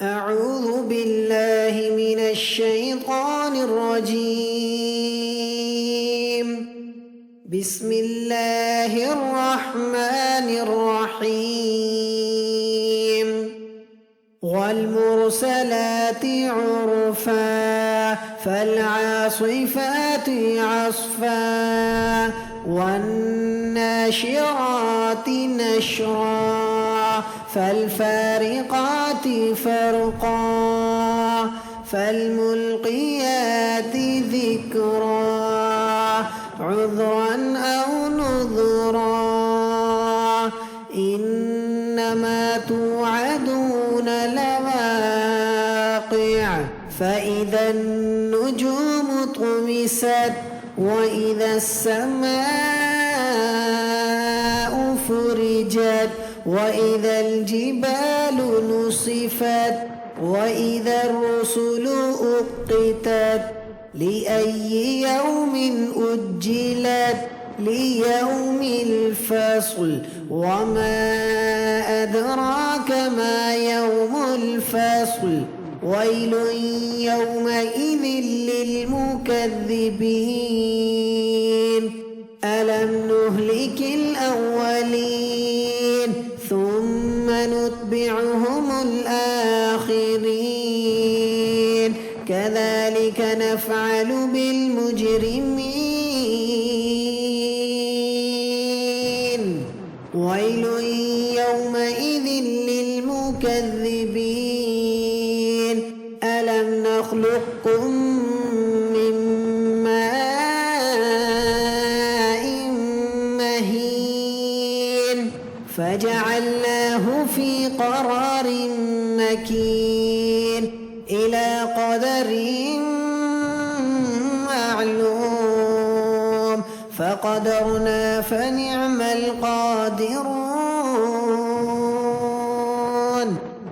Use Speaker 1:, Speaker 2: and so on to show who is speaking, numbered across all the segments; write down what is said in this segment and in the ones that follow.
Speaker 1: أعوذ بالله من الشيطان الرجيم. بسم الله الرحمن الرحيم. والمرسلات عرفا فالعاصفات عصفا والناشرات نشرا فالفارقات فرقا فالملقيات ذكرا عذرا أو نذرا إنما توعدون لواقع فإذا النجوم طمست وإذا السماء فرجت وإذا الجبال نصفت وإذا الرسل أقتت لأي يوم أجلت ليوم الفصل وما أدراك ما يوم الفصل ويل يومئذ للمكذبين ألم نهلك الأولين ثم نتبعهم الآخرين كذلك نفعل بالمجرمين ويل يومئذ للمكذبين ألم نخلقكم من ماء مهين فجعلناه في قرار مكين إلى قدر معلوم فقدرنا فنعم القادرون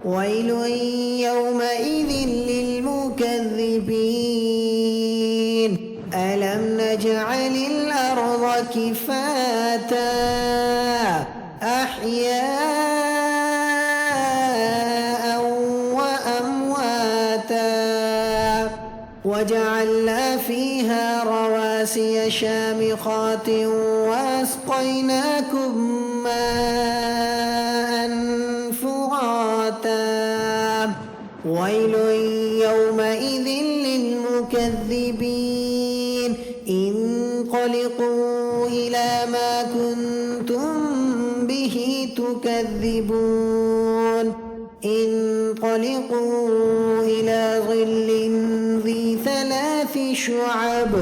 Speaker 1: ويل يومئذ للمكذبين ألم نجعل الأرض كفاتا أحياء وأمواتا وجعلنا فيها رواسي شامخات وأسقيناكم ماء فراتا ويل يومئذ للمكذبين انقلقوا إلى ما كنتم به تكذبون انطلقوا إلى ظل ذي 3 شعب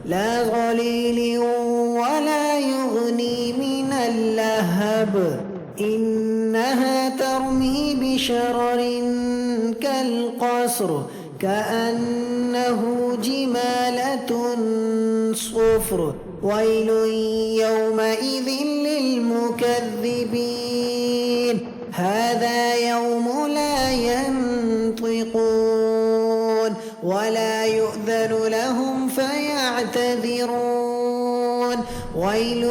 Speaker 1: لا ظليل ولا يغني من اللهب إنها ترمي بشرر كالقصر كأنه جمالة صفر ويل يومئذ للمكذبين هذا يوم لا ينطقون ولا يؤذن لهم فيعتذرون ويل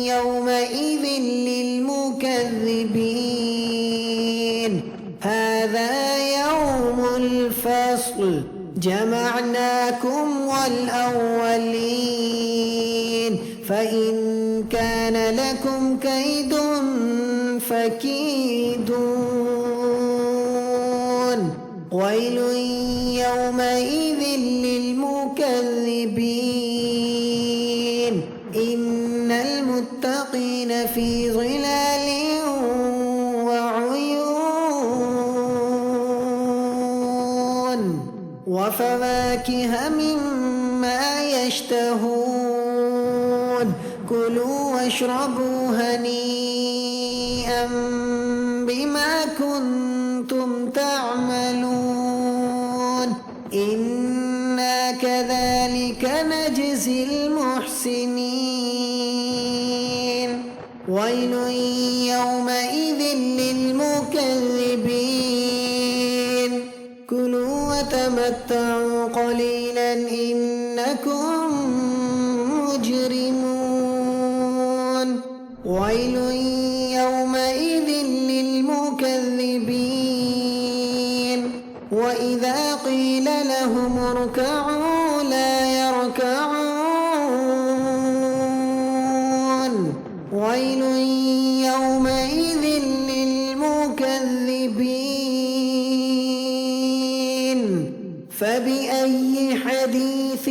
Speaker 1: يومئذ للمكذبين هذا يوم الفصل جمعناكم والأولين فإن كان لكم كيد فكيدون ويل يومئذ للمكذبين إن المتقين في ظلال وعيون وفواكه مما يشتهون كلوا واشربوا هنيئا بما كنتم تعملون إنا كذلك نجزي المحسنين ويل يومئذ للمكذبين كلوا وتمتعوا قليلا إنكم مجرمون ويل يومئذ للمكذبين وإذا قيل لهم اركعوا لا يركعون ويل يومئذ للمكذبين فبأي حديث